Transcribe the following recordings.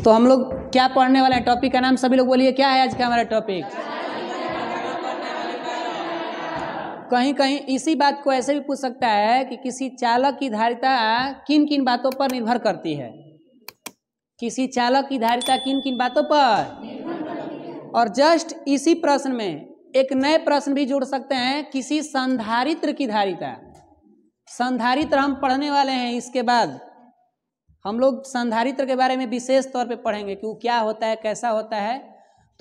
तो हम लोग क्या पढ़ने वाले हैं, टॉपिक का नाम सभी लोग बोलिए, क्या है आज का हमारा टॉपिक? कहीं कहीं इसी बात को ऐसे भी पूछ सकता है कि किसी चालक की धारिता किन किन बातों पर निर्भर करती है। किसी चालक की धारिता किन किन बातों पर। और जस्ट इसी प्रश्न में एक नए प्रश्न भी जोड़ सकते हैं, किसी संधारित्र की धारिता। संधारित्र हम पढ़ने वाले हैं, इसके बाद हम लोग संधारित्र के बारे में विशेष तौर पे पढ़ेंगे कि वो क्या होता है, कैसा होता है।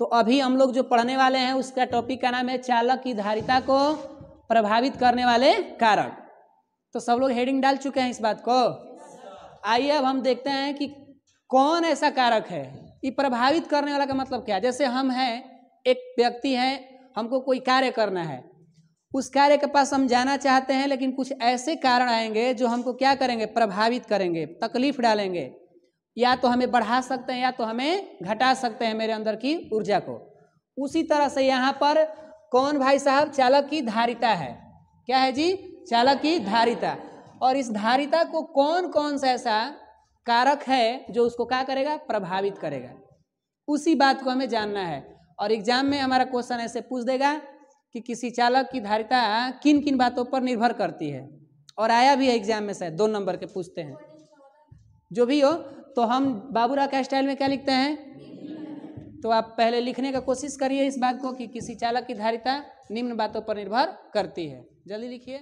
तो अभी हम लोग जो पढ़ने वाले हैं उसका टॉपिक का नाम है चालक की धारिता को प्रभावित करने वाले कारक। तो सब लोग हेडिंग डाल चुके हैं इस बात को। आइए अब हम देखते हैं कि कौन ऐसा कारक है, ये प्रभावित करने वाला का मतलब क्या है। जैसे हम हैं, एक व्यक्ति है, हमको कोई कार्य करना है, उस कार्य के पास हम जाना चाहते हैं, लेकिन कुछ ऐसे कारण आएंगे जो हमको क्या करेंगे, प्रभावित करेंगे, तकलीफ डालेंगे। या तो हमें बढ़ा सकते हैं या तो हमें घटा सकते हैं मेरे अंदर की ऊर्जा को। उसी तरह से यहाँ पर कौन भाई साहब, चालक की धारिता है। क्या है जी? चालक की धारिता। और इस धारिता को कौन कौन सा ऐसा कारक है जो उसको क्या करेगा, प्रभावित करेगा। उसी बात को हमें जानना है। और एग्जाम में हमारा क्वेश्चन ऐसे पूछ देगा कि किसी चालक की धारिता किन किन बातों पर निर्भर करती है। और आया भी है एग्जाम में, शायद 2 नंबर के पूछते हैं। जो भी हो, तो हम बाबूराव का स्टाइल में क्या लिखते हैं, तो आप पहले लिखने का कोशिश करिए इस बात को कि किसी चालक की धारिता निम्न बातों पर निर्भर करती है। जल्दी लिखिए।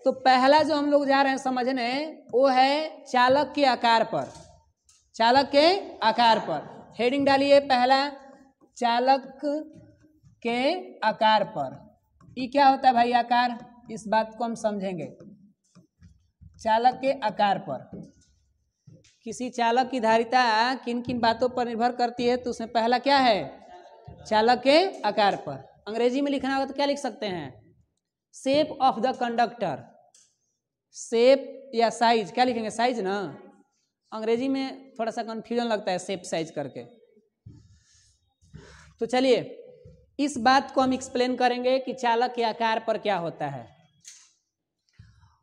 तो पहला जो हम लोग जा रहे हैं समझने, वो है चालक के आकार पर। चालक के आकार पर हेडिंग डालिए, पहला चालक के आकार पर। ये क्या होता है भाई, आकार? इस बात को हम समझेंगे। चालक के आकार पर किसी चालक की धारिता किन किन बातों पर निर्भर करती है, तो उसमें पहला क्या है, चालक के आकार पर। अंग्रेजी में लिखना होगा तो क्या लिख सकते हैं, shape of the conductor. Shape या साइज, क्या लिखेंगे, साइज ना। अंग्रेजी में थोड़ा सा कंफ्यूजन लगता है शेप साइज करके। तो चलिए इस बात को हम एक्सप्लेन करेंगे कि चालक के आकार पर क्या होता है।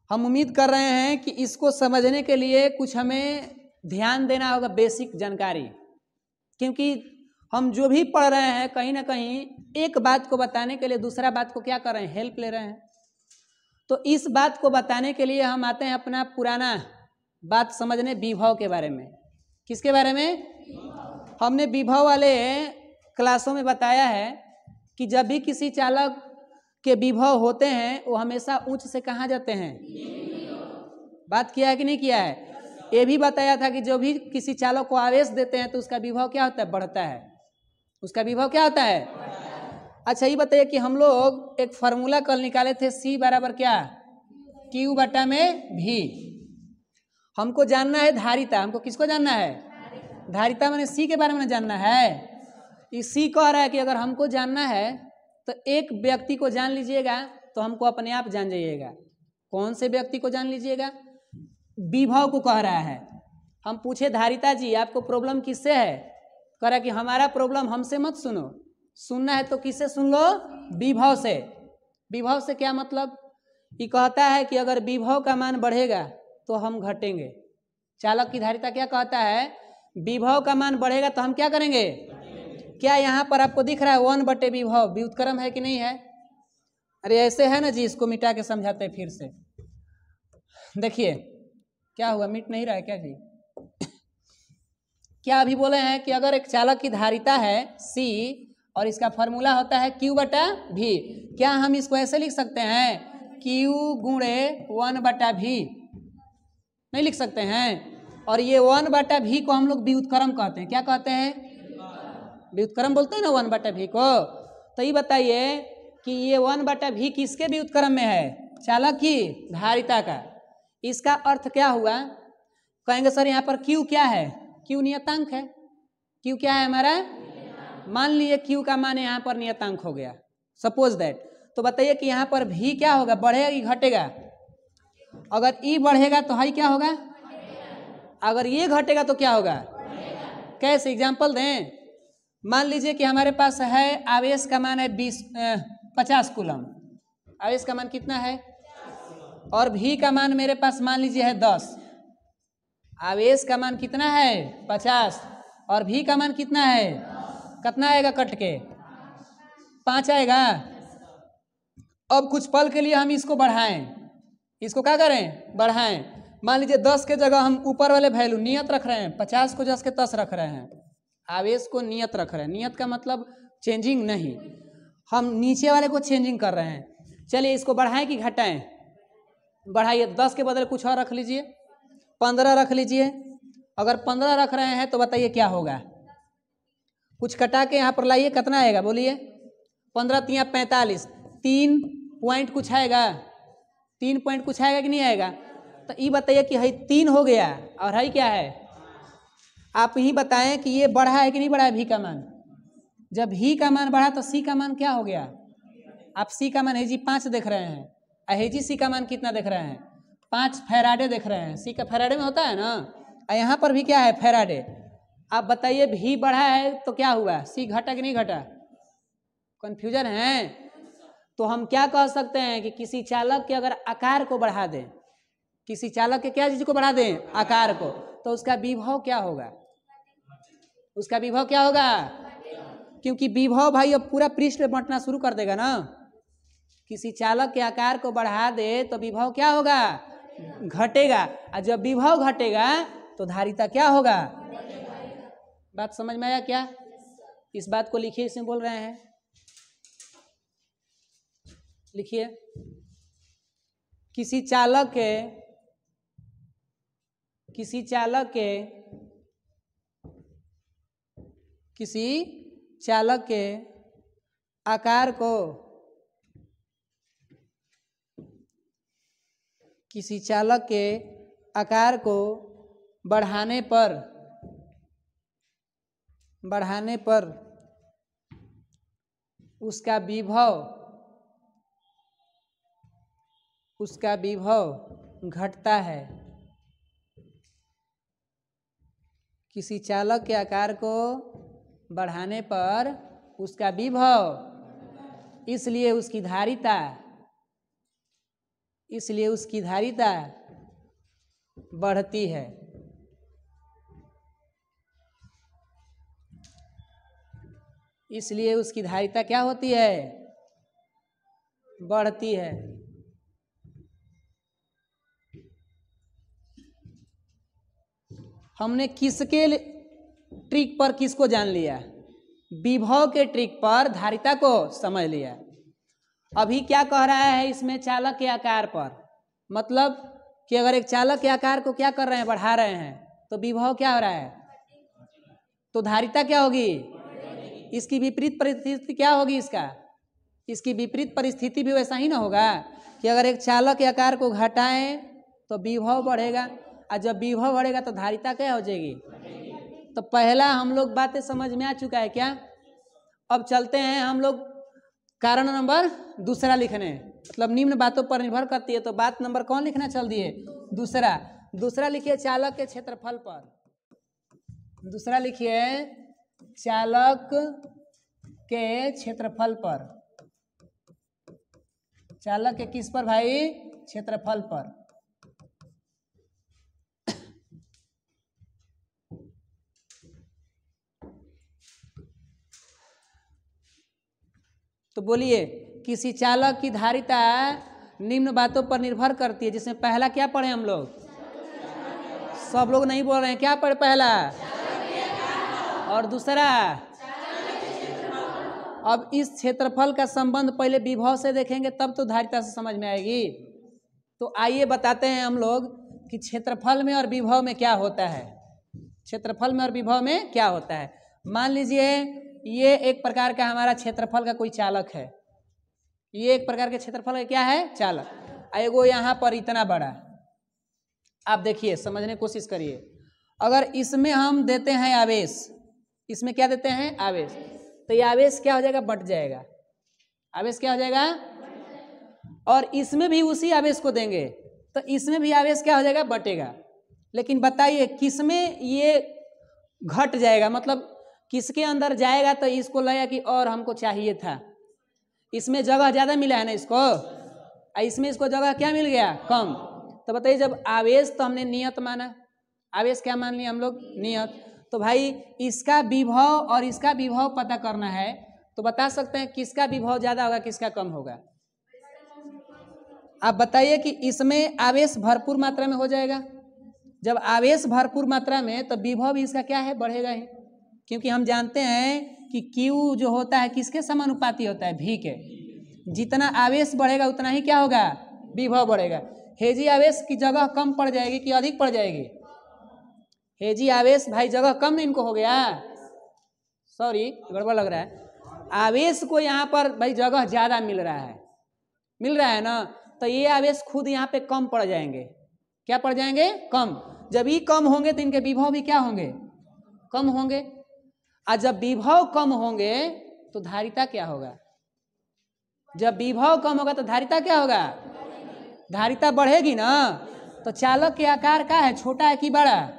हम उम्मीद कर रहे हैं कि इसको समझने के लिए कुछ हमें ध्यान देना होगा, बेसिक जानकारी। क्योंकि हम जो भी पढ़ रहे हैं कहीं ना कहीं एक बात को बताने के लिए दूसरा बात को क्या कर रहे हैं, हेल्प ले रहे हैं। तो इस बात को बताने के लिए हम आते हैं अपना पुराना बात समझने, विभव के बारे में। किसके बारे में? हमने विभव वाले क्लासों में बताया है कि जब भी किसी चालक के विभव होते हैं वो हमेशा उच्च से कहाँ जाते हैं। बात किया है कि नहीं किया है? ये भी बताया था कि जो भी किसी चालक को आवेश देते हैं तो उसका विभव क्या होता है, बढ़ता है। उसका विभव क्या होता है। अच्छा ये बताइए कि हम लोग एक फार्मूला कल निकाले थे, C बराबर क्या, Q बटा में V। हमको जानना है धारिता। हमको किसको जानना है, धारिता। मैंने C के बारे में जानना है। इस C कह रहा है कि अगर हमको जानना है तो एक व्यक्ति को जान लीजिएगा तो हमको अपने आप जान जाइएगा। कौन से व्यक्ति को जान लीजिएगा, विभव को कह रहा है। हम पूछे धारिता जी आपको प्रॉब्लम किससे है, कह रहा है कि हमारा प्रॉब्लम हमसे मत सुनो, सुनना है तो किससे सुन लो, विभव से। विभव से क्या मतलब, ये कहता है कि अगर विभव का मान बढ़ेगा तो हम घटेंगे। चालक की धारिता क्या कहता है, विभव का मान बढ़ेगा तो हम क्या करेंगे। क्या यहाँ पर आपको दिख रहा है 1 बटे विभव व्युत्क्रम है कि नहीं है? अरे ऐसे है ना जी, इसको मिटा के समझाते हैं फिर से। देखिए क्या हुआ, मिट नहीं रहा है क्या जी? क्या अभी बोले हैं कि अगर एक चालक की धारिता है C और इसका फॉर्मूला होता है Q बटा V, क्या हम इसको ऐसे लिख सकते हैं Q गुणे 1 बटा V? नहीं लिख सकते हैं। और ये 1 बटा V को हम लोग व्युत्क्रम कहते हैं। क्या कहते हैं, व्युत्क्रम बोलते हैं ना 1 बटा V को। तो ये बताइए कि ये 1 बटा V किसके व्युत्क्रम में है, चालक की धारिता का। इसका अर्थ क्या हुआ, कहेंगे सर यहाँ पर Q क्या है, Q नियतांक है। Q क्या है हमारा, मान लिए Q का मान यहाँ पर नियतांक हो गया, सपोज दैट। तो बताइए कि यहाँ पर V क्या होगा, बढ़ेगा कि घटेगा। अगर E बढ़ेगा तो हाई क्या होगा, अगर ये घटेगा तो क्या होगा। कैसे एग्जाम्पल दें, मान लीजिए कि हमारे पास है आवेश का मान है 50 कूलम। आवेश का मान कितना है, और V का मान मेरे पास मान लीजिए है 10। आवेश का मान कितना है 50 और भी का मान कितना है, कितना आएगा कट के 5 आएगा। अब कुछ पल के लिए हम इसको बढ़ाएं, इसको क्या करें बढ़ाएं। मान लीजिए 10 के जगह हम ऊपर वाले वैल्यू नियत रख रहे हैं, 50 को 10 के 10 रख रहे हैं, आवेश को नियत रख रहे हैं। नियत का मतलब चेंजिंग नहीं, हम नीचे वाले को चेंजिंग कर रहे हैं। चलिए इसको बढ़ाएं कि घटाएं, बढ़ाइए। 10 के बदले कुछ और रख लीजिए, 15 रख लीजिए। अगर 15 रख रहे हैं तो बताइए क्या होगा, कुछ कटा के यहाँ पर लाइए, कितना आएगा बोलिए। 15 तिया 45, 3 पॉइंट कुछ आएगा, 3 पॉइंट कुछ आएगा कि नहीं आएगा। तो ये बताइए कि है 3 हो गया और है क्या है, आप ही बताएं कि ये बढ़ा है कि नहीं बढ़ा है भी का मान। जब भी का मान बढ़ा तो सी का मान क्या हो गया। आप सी का मान है जी 5 देख रहे हैं, अहेजी सी का मान कितना देख रहे हैं 5 फैराडे देख रहे हैं। सी का फैराडे में होता है ना, यहाँ पर भी क्या है फैराडे। आप बताइए भी बढ़ा है तो क्या हुआ, सी घटा कि नहीं घटा, कंफ्यूजन है। तो हम क्या कह सकते हैं कि किसी चालक के अगर आकार को बढ़ा दें, किसी चालक के क्या चीज को बढ़ा दें आकार को, तो उसका विभव क्या होगा, उसका विभव क्या होगा। क्योंकि विभव भाई अब पूरा पृष्ठ बंटना शुरू कर देगा ना। किसी चालक के आकार को बढ़ा दे तो विभव क्या होगा, घटेगा। और जब विभव घटेगा तो धारिता क्या होगा। बात समझ में आया क्या। इस बात को लिखिए, इसमें बोल रहे हैं, लिखिए। किसी चालक के आकार को, किसी चालक के आकार को बढ़ाने पर उसका विभव घटता है। किसी चालक के आकार को बढ़ाने पर उसका विभव, इसलिए उसकी धारिता बढ़ती है। इसलिए उसकी धारिता क्या होती है, बढ़ती है। हमने किसके ट्रिक पर किसको जान लिया, विभव के ट्रिक पर धारिता को समझ लिया। अभी क्या कह रहा है इसमें, चालक के आकार पर, मतलब कि अगर एक चालक के आकार को क्या कर रहे हैं, बढ़ा रहे हैं, तो विभव क्या हो रहा है, तो धारिता क्या होगी। इसकी विपरीत परिस्थिति क्या होगी, इसकी विपरीत परिस्थिति भी वैसा ही ना होगा कि अगर एक चालक के आकार को घटाएं तो विभव बढ़ेगा, और जब विभव बढ़ेगा तो धारिता क्या हो जाएगी। तो पहला हम लोग बातें समझ में आ चुका है क्या। अब चलते हैं हम लोग कारण नंबर दूसरा लिखने, मतलब निम्न बातों पर निर्भर करती है। तो बात नंबर कौन लिखना चल दिए, दूसरा लिखिए चालक के क्षेत्रफल पर। दूसरा लिखिए चालक के क्षेत्रफल पर। चालक के किस पर भाई, क्षेत्रफल पर। तो बोलिए, किसी चालक की धारिता निम्न बातों पर निर्भर करती है, जिसमें पहला क्या पढ़े हम लोग, सब लोग नहीं बोल रहे हैं, क्या पढ़े पहला, और दूसरा। अब इस क्षेत्रफल का संबंध पहले विभव से देखेंगे तब तो धारिता से समझ में आएगी। तो आइए बताते हैं हम लोग कि क्षेत्रफल में और विभव में क्या होता है। क्षेत्रफल में और विभव में क्या होता है। मान लीजिए ये एक प्रकार का हमारा क्षेत्रफल का कोई चालक है, ये एक प्रकार के क्षेत्रफल का क्या है, चालक। एगो यहाँ पर इतना बड़ा, आप देखिए समझने की कोशिश करिए। अगर इसमें हम देते हैं आवेश, इसमें क्या देते हैं आवेश, तो ये आवेश क्या हो जाएगा, बट जाएगा। आवेश क्या हो जाएगा, और इसमें भी उसी आवेश को देंगे तो इसमें भी आवेश क्या हो जाएगा, बटेगा। लेकिन बताइए किसमें ये घट जाएगा, मतलब किसके अंदर जाएगा। तो इसको लगा कि और हमको चाहिए था, इसमें जगह ज़्यादा मिला है ना इसको, इसमें इसको जगह क्या मिल गया, कम। तो बताइए जब आवेश तो हमने नियत माना, आवेश क्या मान लिया हम लोग, नियत। तो भाई इसका विभव और इसका विभव पता करना है, तो बता सकते हैं किसका विभव ज़्यादा होगा, किसका कम होगा। आप बताइए कि इसमें आवेश भरपूर मात्रा में हो जाएगा। जब आवेश भरपूर मात्रा में, तो विभव भी इसका क्या है, बढ़ेगा ही, क्योंकि हम जानते हैं कि Q जो होता है किसके समानुपाती होता है, V के। जितना आवेश बढ़ेगा उतना ही क्या होगा, विभव बढ़ेगा। हेजी आवेश की जगह कम पड़ जाएगी कि अधिक पड़ जाएगी? हेजी आवेश भाई जगह कम इनको हो गया, सॉरी गड़बड़ लग रहा है। आवेश को यहाँ पर भाई जगह ज़्यादा मिल रहा है ना, तो ये आवेश खुद यहाँ पे कम पड़ जाएंगे। क्या पड़ जाएंगे, कम। जब ये कम होंगे तो इनके विभव भी क्या होंगे, कम होंगे। और जब विभव कम होंगे तो धारिता क्या होगा, जब विभव कम होगा तो धारिता क्या होगा, धारिता बढ़ेगी ना। तो चालक के आकार का है, छोटा है कि बड़ा?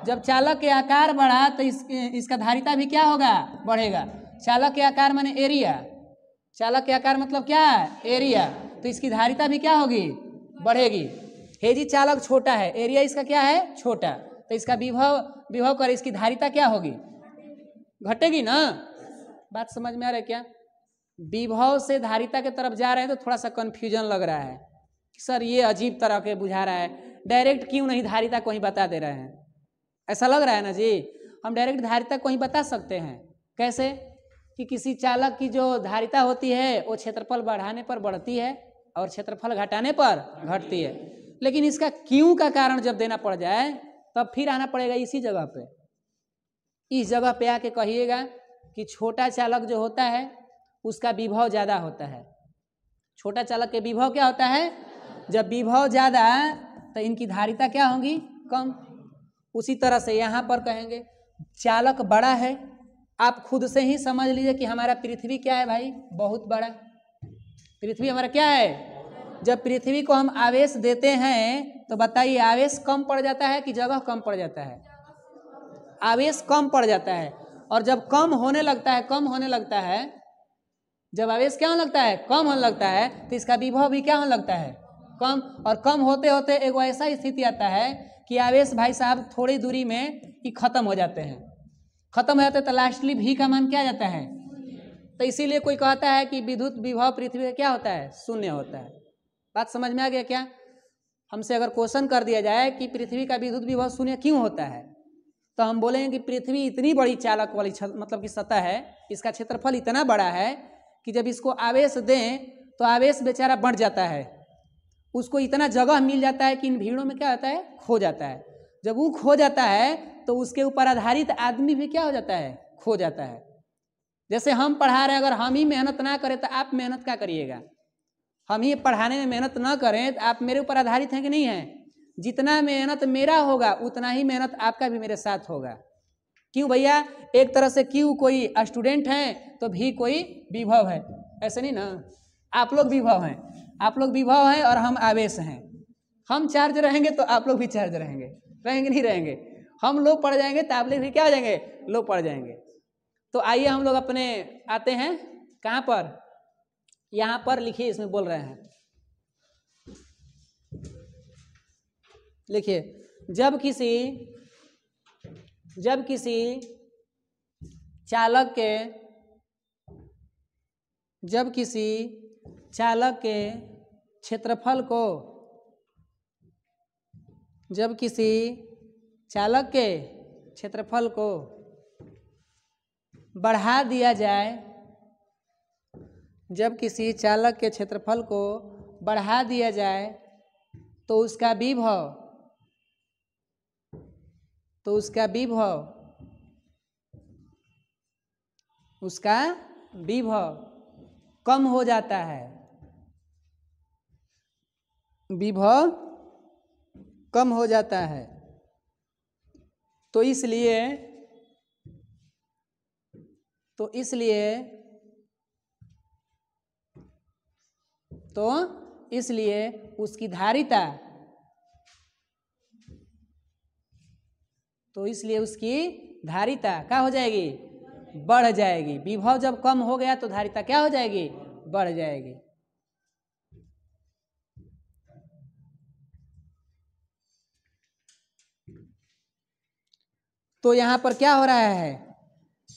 जब चालक के आकार बढ़ा तो इसका धारिता भी क्या होगा, बढ़ेगा। चालक के आकार माने एरिया, चालक के आकार मतलब क्या है, एरिया, तो इसकी धारिता भी क्या होगी, बढ़ेगी। हेजी चालक छोटा है, एरिया इसका क्या है, छोटा, तो इसका विभव कर इसकी धारिता क्या होगी, घटेगी ना। बात समझ में आ रहा है क्या? विभव से धारिता के तरफ जा रहे हैं तो थोड़ा सा कंफ्यूजन लग रहा है, सर ये अजीब तरह के बुझा रहा है, डायरेक्ट क्यों नहीं धारिता को ही बता दे रहे हैं, ऐसा लग रहा है ना जी। हम डायरेक्ट धारिता को ही बता सकते हैं। कैसे? कि किसी चालक की जो धारिता होती है वो क्षेत्रफल बढ़ाने पर बढ़ती है और क्षेत्रफल घटाने पर घटती है, लेकिन इसका क्यों का कारण जब देना पड़ जाए तब फिर आना पड़ेगा इसी जगह पे। इस जगह पे आके कहिएगा कि छोटा चालक जो होता है उसका विभव ज़्यादा होता है। छोटा चालक के विभव क्या होता है, जब विभव ज़्यादा तो इनकी धारिता क्या होगी, कम। उसी तरह से यहाँ पर कहेंगे चालक बड़ा है, आप खुद से ही समझ लीजिए कि हमारा पृथ्वी क्या है भाई, बहुत बड़ा। पृथ्वी हमारा क्या है, जब पृथ्वी को हम आवेश देते हैं तो बताइए आवेश कम पड़ जाता है कि जगह कम पड़ जाता है, आवेश कम पड़ जाता है। और जब कम होने लगता है, जब आवेश क्या होने लगता है, कम होने लगता है, तो इसका विभव भी क्या होने लगता है, कम। और कम होते होते एक ऐसा स्थिति आता है कि आवेश भाई साहब थोड़ी दूरी में ही खत्म हो जाते हैं, खत्म हो जाते हैं तो लास्टली V का मान क्या जाता है। तो इसीलिए कोई कहता है कि विद्युत विभव पृथ्वी का क्या होता है, शून्य होता है। बात समझ में आ गया क्या? हमसे अगर क्वेश्चन कर दिया जाए कि पृथ्वी का विद्युत विभव शून्य क्यों होता है, तो हम बोलेंगे कि पृथ्वी इतनी बड़ी चालक वाली मतलब कि सतह है, इसका क्षेत्रफल इतना बड़ा है कि जब इसको आवेश दें तो आवेश बेचारा बढ़ जाता है, उसको इतना जगह मिल जाता है कि इन भीड़ों में क्या होता है, खो जाता है। जब वो खो जाता है तो उसके ऊपर आधारित आदमी भी क्या हो जाता है, खो जाता है। जैसे हम पढ़ा रहे हैं, अगर हम ही मेहनत ना करें तो आप मेहनत क्या करिएगा, हम ही पढ़ाने में मेहनत ना करें तो आप मेरे ऊपर आधारित हैं कि नहीं है। जितना मेहनत मेरा होगा उतना ही मेहनत आपका भी मेरे साथ होगा। क्यों भैया, एक तरह से क्यों कोई स्टूडेंट है तो भी कोई विभव है, ऐसे नहीं ना। आप लोग विभव हैं, आप लोग विभव हैं और हम आवेश हैं। हम चार्ज रहेंगे तो आप लोग भी चार्ज रहेंगे, रहेंगे नहीं रहेंगे। हम लो पड़ जाएंगे तो आप लोग भी क्या हो जाएंगे, लो पड़ जाएंगे। तो आइए हम लोग अपने आते हैं कहाँ पर, यहाँ पर लिखिए, इसमें बोल रहे हैं, लिखिए जब किसी चालक के क्षेत्रफल को, जब किसी चालक के क्षेत्रफल को बढ़ा दिया जाए, जब किसी चालक के क्षेत्रफल को बढ़ा दिया जाए तो उसका विभव कम हो जाता है, विभव कम हो जाता है। तो इसलिए उसकी धारिता, क्या हो जाएगी, बढ़ जाएगी। विभव जब कम हो गया तो धारिता क्या हो जाएगी, बढ़ जाएगी। तो यहाँ पर क्या हो रहा है,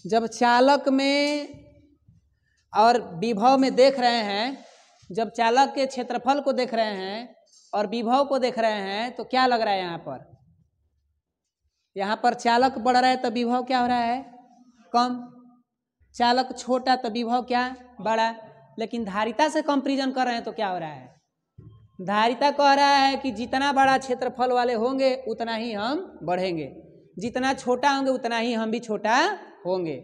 जब चालक में और विभव में देख रहे हैं, जब चालक के क्षेत्रफल को देख रहे हैं और विभव को देख रहे हैं, तो क्या लग रहा है यहाँ पर चालक बढ़ रहा है तो विभव क्या हो रहा है, कम। चालक छोटा तो विभव क्या, बड़ा। लेकिन धारिता से कंपैरिजन कर रहे हैं तो क्या हो रहा है, धारिता कह रहा है कि जितना बड़ा क्षेत्रफल वाले होंगे उतना ही हम बढ़ेंगे, जितना छोटा होंगे उतना ही हम भी छोटा होंगे।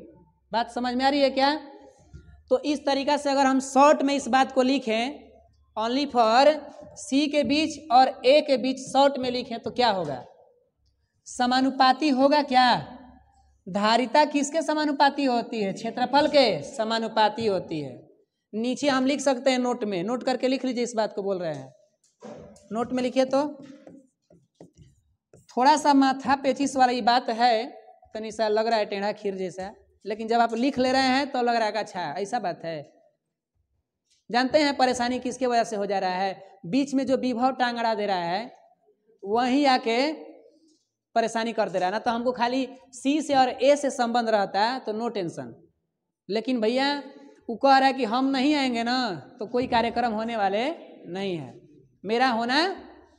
बात समझ में आ रही है क्या? तो इस तरीका से अगर हम शॉर्ट में इस बात को लिखें, ओनली फॉर सी के बीच और ए के बीच शॉर्ट में लिखें तो क्या होगा, समानुपाती होगा। क्या धारिता किसके समानुपाती होती है, क्षेत्रफल के समानुपाती होती है। नीचे हम लिख सकते हैं नोट में, नोट करके लिख लीजिए, इस बात को बोल रहे हैं, नोट में लिखिए। तो थोड़ा सा माथा पेचिस वाली बात है, तनी सा लग रहा है टेढ़ा खीर जैसा, लेकिन जब आप लिख ले रहे हैं तो लग रहा है कि अच्छा ऐसा बात है। जानते हैं परेशानी किसके वजह से हो जा रहा है, बीच में जो विभव टांगड़ा दे रहा है वही आके परेशानी कर दे रहा है ना। तो हमको खाली सी से और ए से संबंध रहता है तो नो टेंशन, लेकिन भैया वो कह रहा है कि हम नहीं आएंगे ना तो कोई कार्यक्रम होने वाले नहीं है, मेरा होना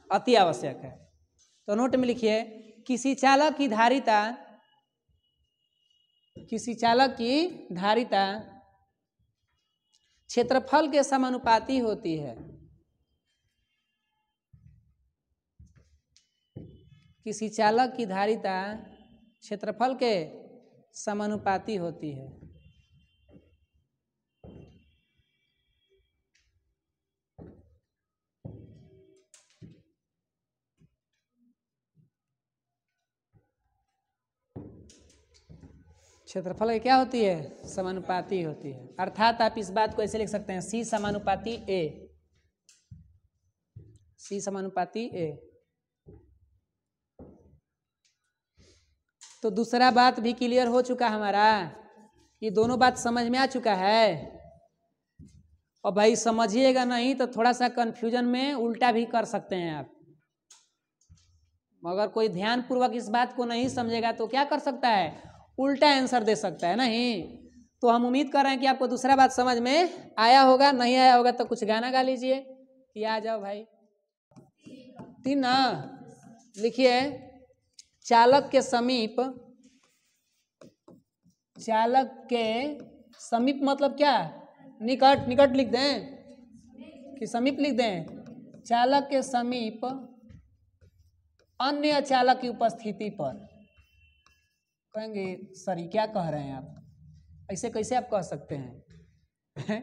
अति आवश्यक है। तो नोट में लिखिए, किसी चालक की धारिता, किसी चालक की धारिता क्षेत्रफल के समानुपाती होती है। किसी चालक की धारिता क्षेत्रफल के समानुपाती होती है। क्षेत्रफल की क्या होती है, समानुपाती होती है। अर्थात आप इस बात को ऐसे लिख सकते हैं, सी समानुपाती ए, सी समानुपाती ए। तो दूसरा बात भी क्लियर हो चुका हमारा, ये दोनों बात समझ में आ चुका है। और भाई समझिएगा नहीं तो थोड़ा सा कंफ्यूजन में उल्टा भी कर सकते हैं आप, मगर कोई ध्यान पूर्वक इस बात को नहीं समझेगा तो क्या कर सकता है, उल्टा आंसर दे सकता है। नहीं तो हम उम्मीद कर रहे हैं कि आपको दूसरा बात समझ में आया होगा, नहीं आया होगा तो कुछ गाना गा लीजिए कि आ जाओ भाई। 3 ना लिखिए, चालक के समीप, चालक के समीप मतलब क्या, निकट, निकट लिख दें कि समीप लिख दें। चालक के समीप अन्य चालक की उपस्थिति पर, कहेंगे सर ये क्या कह रहे हैं आप, ऐसे कैसे आप कह सकते हैं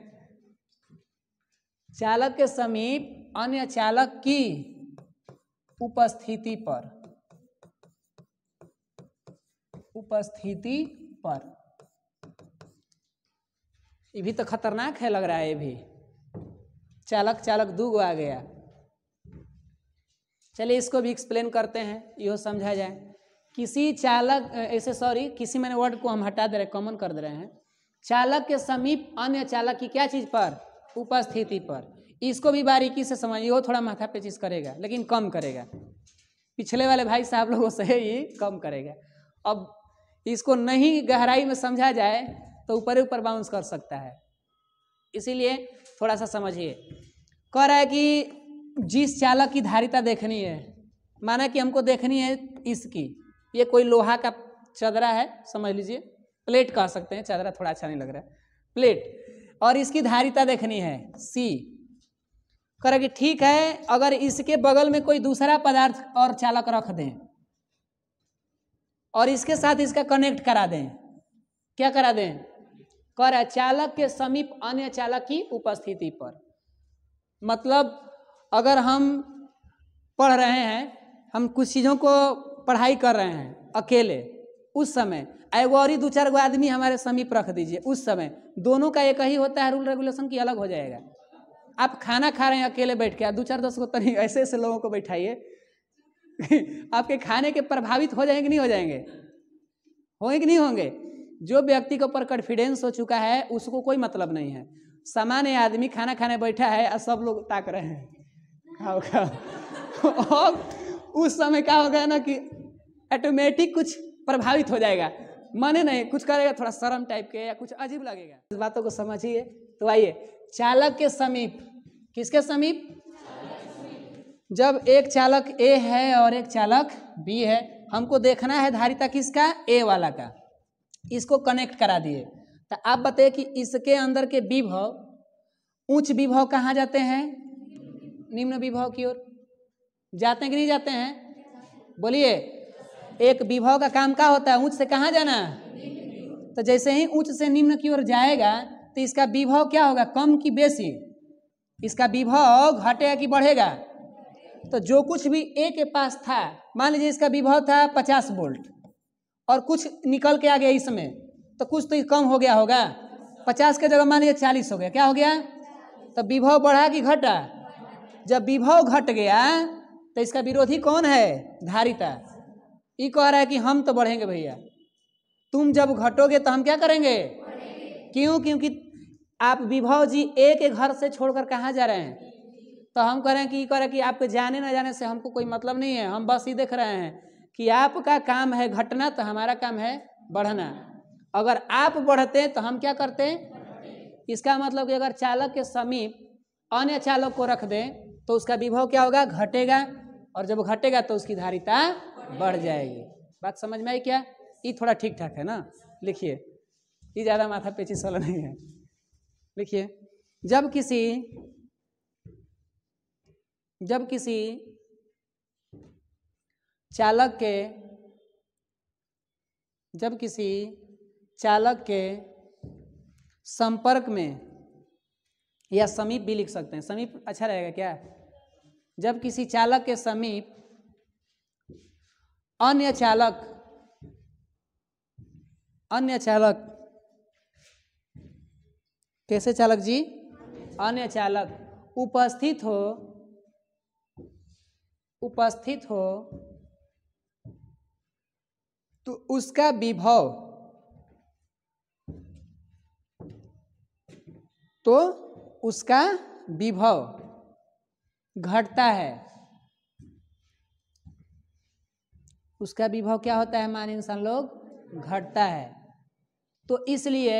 चालक के समीप अन्य चालक की उपस्थिति पर, उपस्थिति पर, ये भी तो खतरनाक है लग रहा है। ये भी चालक चालक दूगो आ गया। चलिए इसको भी एक्सप्लेन करते हैं, यो समझा जाए। किसी चालक ऐसे, सॉरी किसी मैंने वर्ड को हम हटा दे रहे, कॉमन कर दे रहे हैं। चालक के समीप अन्य चालक की क्या चीज पर, उपस्थिति पर। इसको भी बारीकी से समझिए, वो थोड़ा माथा पेचिश करेगा लेकिन कम करेगा, पिछले वाले भाई साहब लोगों से ही कम करेगा। अब इसको नहीं गहराई में समझा जाए तो ऊपर ऊपर बाउंस कर सकता है, इसीलिए थोड़ा सा समझिए। कह रहा है कि जिस चालक की धारिता देखनी है, माना कि हमको देखनी है इसकी, ये कोई लोहा का चदरा है समझ लीजिए, प्लेट कह सकते हैं, चदरा थोड़ा अच्छा नहीं लग रहा है, प्लेट, और इसकी धारिता देखनी है सी। कह रहा कि ठीक है, अगर इसके बगल में कोई दूसरा पदार्थ और चालक रख दें और इसके साथ इसका कनेक्ट करा दें, क्या करा दें, कह रहा चालक के समीप अन्य चालक की उपस्थिति पर। मतलब अगर हम पढ़ रहे हैं, हम कुछ चीज़ों को पढ़ाई कर रहे हैं अकेले, उस समय एगो और ही 2-4 गो आदमी हमारे समीप रख दीजिए, उस समय दोनों का एक ही होता है रूल रेगुलेशन की अलग हो जाएगा। आप खाना खा रहे हैं अकेले बैठ के, 2-4-10 को तरीके ऐसे ऐसे लोगों को बैठाइए आपके खाने के प्रभावित हो जाएंगे नहीं हो जाएंगे, होंगे कि नहीं होंगे। जो व्यक्ति के ऊपर कॉन्फिडेंस हो चुका है उसको कोई मतलब नहीं है। सामान्य आदमी खाना खाने बैठा है और सब लोग ताक रहे हैं, खाओ खाओ और उस समय क्या हो गया ना कि ऑटोमेटिक कुछ प्रभावित हो जाएगा, माने नहीं कुछ करेगा, थोड़ा शर्म टाइप के या कुछ अजीब लगेगा। इस बातों को समझिए। तो आइए, चालक के समीप, किसके समीप? जब एक चालक ए है और एक चालक बी है, हमको देखना है धारिता किसका? ए वाला का। इसको कनेक्ट करा दिए, तो आप बताइए कि इसके अंदर के विभव, उच्च विभव कहाँ जाते हैं? निम्न विभव की ओर जाते हैं कि नहीं जाते हैं? बोलिए, एक विभव का काम क्या होता है? उच्च से कहाँ जाना? तो जैसे ही उच्च से निम्न की ओर जाएगा तो इसका विभव क्या होगा? कम की बेसी? इसका विभव घटेगा कि बढ़ेगा? तो जो कुछ भी ए के पास था, मान लीजिए इसका विभव था 50 वोल्ट और कुछ निकल के आ गया इसमें, तो कुछ तो कम हो गया होगा। 50 के जगह मान लीजिए 40 हो गया, क्या हो गया? तो विभव बढ़ा कि घटा? जब विभव घट गया तो इसका विरोधी कौन है? धारिता। ये कह रहा है कि हम तो बढ़ेंगे भैया, तुम जब घटोगे तो हम क्या करेंगे? क्यों? क्योंकि आप विभव जी ए के घर से छोड़कर कहाँ जा रहे हैं? तो हम कह रहे हैं कि ये कह रहे हैं कि आपके जाने न जाने से हमको कोई मतलब नहीं है, हम बस ये देख रहे हैं कि आपका काम है घटना तो हमारा काम है बढ़ना। अगर आप बढ़ते तो हम क्या करते? इसका मतलब कि अगर चालक के समीप अन्य चालक को रख दें तो उसका विभव क्या होगा? घटेगा, और जब घटेगा तो उसकी धारिता बढ़ जाएगी। बात समझ में आई क्या? ये थोड़ा ठीक ठाक है ना? लिखिए, ये ज़्यादा माथा पेचिश वाला नहीं है। लिखिए, जब किसी चालक के संपर्क में, या समीप भी लिख सकते हैं, समीप अच्छा रहेगा क्या? जब किसी चालक के समीप अन्य चालक कैसे चालक जी? अन्य चालक उपस्थित हो तो उसका विभव घटता है। उसका विभव क्या होता है माने इंसान लोग? घटता है। तो इसलिए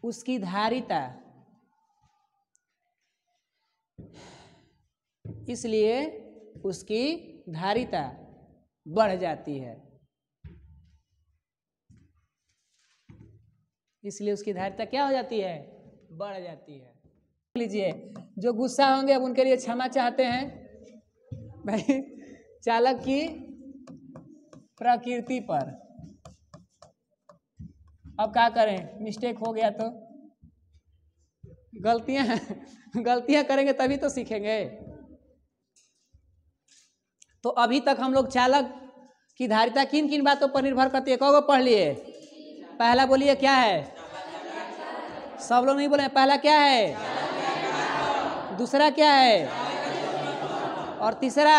उसकी धारिता बढ़ जाती है। इसलिए उसकी धारिता क्या हो जाती है? बढ़ जाती है। लीजिए, जो गुस्सा होंगे अब उनके लिए क्षमा चाहते हैं। भाई, चालक की प्रकृति पर अब क्या करें? मिस्टेक हो गया तो गलतियां करेंगे तभी तो सीखेंगे। तो अभी तक हम लोग चालक की धारिता किन किन बातों पर निर्भर करती है? कौन पढ़ लिए? पहला बोलिए क्या है? सब लोग नहीं बोले। पहला क्या है? दूसरा क्या है? और तीसरा?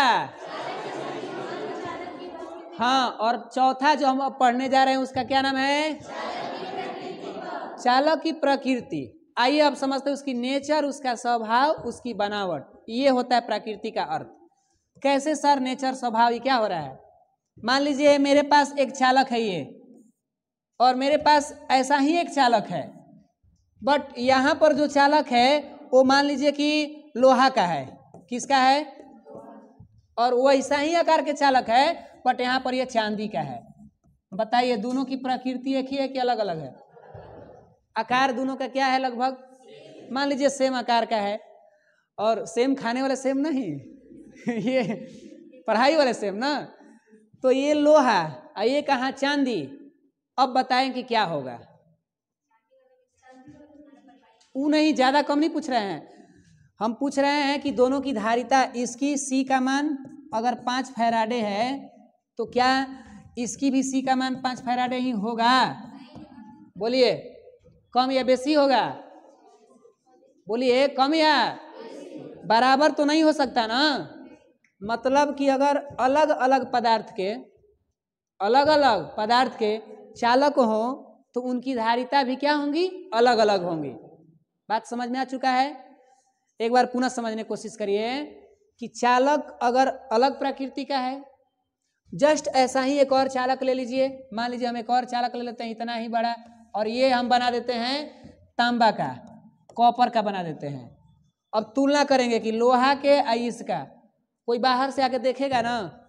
हाँ, और चौथा जो हम अब पढ़ने जा रहे हैं उसका क्या नाम है? चालक की प्रकृति। आइए अब समझते हैं उसकी नेचर, उसका स्वभाव, उसकी बनावट। ये होता है प्रकृति का अर्थ। कैसे सर नेचर, स्वभाव, ये क्या हो रहा है? मान लीजिए मेरे पास एक चालक है ये, और मेरे पास ऐसा ही एक चालक है, बट यहाँ पर जो चालक है वो मान लीजिए कि लोहा का है। किसका है? और वैसा ही आकार के चालक है, बट यहाँ पर ये चांदी का है। बताइए, दोनों की प्रकृति एक ही है कि अलग अलग है? आकार दोनों का क्या है? लगभग मान लीजिए सेम आकार का है, और सेम खाने वाले सेम नहीं ये पढ़ाई वाले सेम ना। तो ये लोहा और ये कहाँ? चांदी। अब बताएं कि क्या होगा? वो नहीं, ज्यादा कम नहीं पूछ रहे हैं, हम पूछ रहे हैं कि दोनों की धारिता, इसकी सी का मान अगर 5 फैराडे है तो क्या इसकी भी सी का मान 5 फैराडे ही होगा? बोलिए, कम या बेसी होगा? बोलिए, कम या बराबर तो नहीं हो सकता ना। मतलब कि अगर अलग अलग पदार्थ के चालक हो तो उनकी धारिता भी क्या होंगी? अलग अलग होंगी। बात समझ में आ चुका है? एक बार पुनः समझने की कोशिश करिए कि चालक अगर अलग प्रकृति का है, जस्ट ऐसा ही एक और चालक ले लीजिए, मान लीजिए हम एक और चालक ले लेते हैं इतना ही बड़ा, और ये हम बना देते हैं तांबा का, कॉपर का बना देते हैं। अब तुलना करेंगे कि लोहा के और इसका, कोई बाहर से आके देखेगा ना,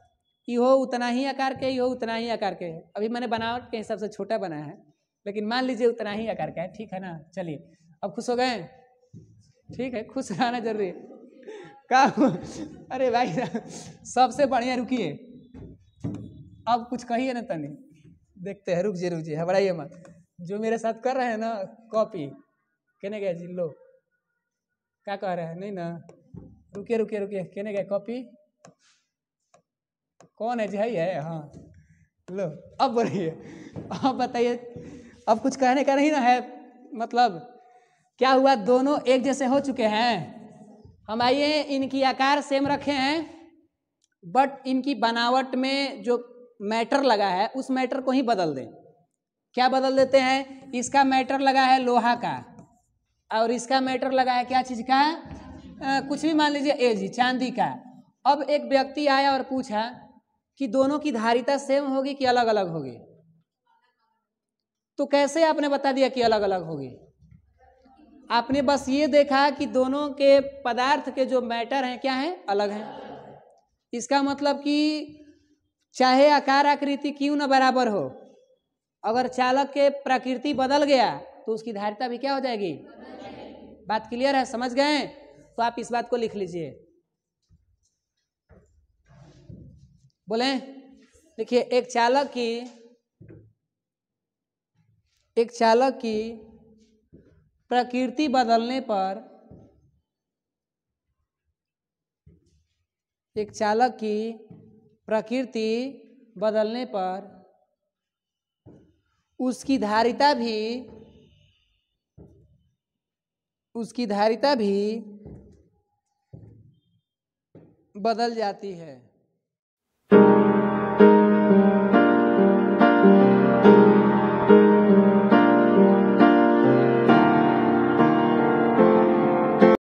यो उतना ही आकार के, यो उतना ही आकार के। अभी मैंने बनावट के हिसाब से छोटा बनाया है, लेकिन मान लीजिए उतना ही आकार का है, ठीक है ना। चलिए अब खुश हो गए, ठीक है, खुश रहना जरूरी है का। अरे भाई सबसे बढ़िया, रुकिए अब कुछ कहिए ना तनी, देखते हैं, रुक जी घबराइए मत। जो मेरे साथ कर रहे हैं ना कॉपी, कहने गए जी लो, क्या कह रहे हैं, नहीं ना, रुकिए कहने गए कॉपी, कौन है जी, है हाँ, लो अब बोलिए, अब बताइए, अब कुछ कहने का नहीं ना है, मतलब क्या हुआ, दोनों एक जैसे हो चुके हैं। हम आइए इनकी आकार सेम रखे हैं, बट इनकी बनावट में जो मैटर लगा है उस मैटर को ही बदल दें। क्या बदल देते हैं, इसका मैटर लगा है लोहा का, और इसका मैटर लगा है क्या चीज का, कुछ भी मान लीजिए ए जी, चांदी का। अब एक व्यक्ति आया और पूछा कि दोनों की धारिता सेम होगी कि अलग अलग होगी, तो कैसे आपने बता दिया कि अलग अलग होगी? आपने बस ये देखा कि दोनों के पदार्थ के जो मैटर हैं क्या हैं, अलग हैं। इसका मतलब कि चाहे आकार आकृति क्यों न बराबर हो, अगर चालक के प्रकृति बदल गया तो उसकी धारिता भी क्या हो जाएगी। बात क्लियर है, समझ गए? तो आप इस बात को लिख लीजिए, बोले देखिए, एक चालक की प्रकृति बदलने पर, एक चालक की प्रकृति बदलने पर उसकी धारिता भी बदल जाती है।